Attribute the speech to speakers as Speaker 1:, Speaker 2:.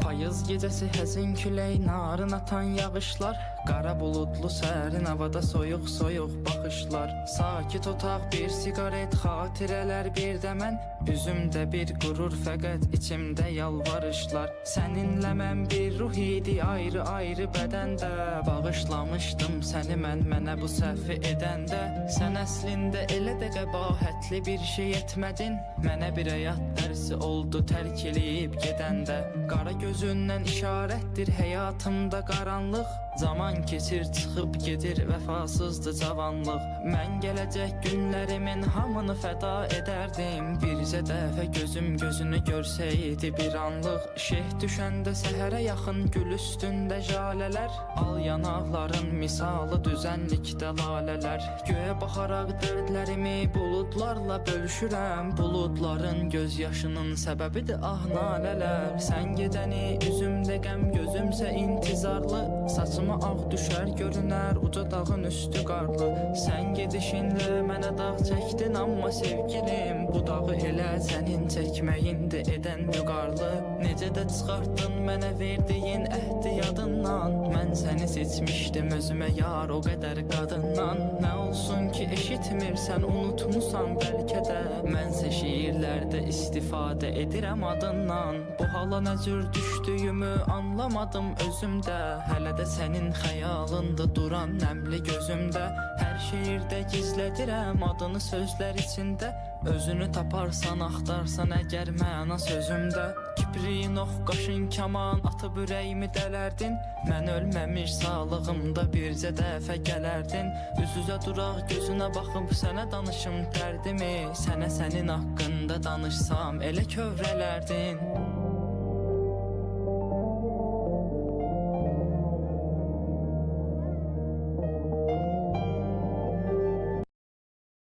Speaker 1: Payız gecesi həzin külək, narın atan yağışlar, qara buludlu sərin havada soyuq soyuq baxışlar. Sakit otaq, bir sigaret, xatirələr bir də mən, üzümdə bir qurur fəqət içimdə yalvarışlar. Səninlə mən bir ruh idi ayrı ayrı bədəndə, bağışlamışdım səni mənə bu səhvi edəndə. Sən əslində elə də qəbahətli bir şey etmədin, mənə bir həyat dərsi oldu tərk eləyib gedəndə. Qara gözündən işarətdir həyatımda qaranlıq, zaman keçir çıxıb gedir vəfasızdır cavanlıq. Mən gələcək günlərimin hamını fəda edərdim, bircə dəfə gözüm gözünü görsəydi bir anlıq. Şeh düşəndə səhərə yaxın gül üstündə jalələr, al yanaqların misalı düzənlikdə lalələr. Göyə baxaraq dərdlərimi buludlarla bölüşürəm, buludların göz yaşının səbəbidir ah nalələr. Sən gedəni üzümdə qəm, gözümsə intizarlı, saçıma ağ düşər görünər uca dağın üstü qarlı. Sən gedişinlə mənə dağ çəkdin amma sevgilim, bu dağı elə sənin çəkməyindir edən vüqarlı. Necə də çıxartdın mənə verdiyin əhdi yadından, mən səni seçmişdim özümə yar o qədər qadından. Nə olsun ki eşitmirsən, unutmusan bəlkə də, mənsə şiirlərdə istifadə edirəm adından. Bu hala nə cür düşdüyümü anlamadım özümdə, hələ də sənin xəyalında duran nəmli gözümdə. Hər şeirdə gizlədirəm adını sözlər içində, özünü taparsan axtarsan əgər məna sözümdə. Kipriyin ox qaşın kaman atıb ürəyimi dələrdin, mən ölməmiş sağlığımda bircə dəfə gələrdin. Üz-üzə duraq gözünə baxıb sənə danışım dərdimi, sənə sənin haqqında danışsam elə kövrələrdin.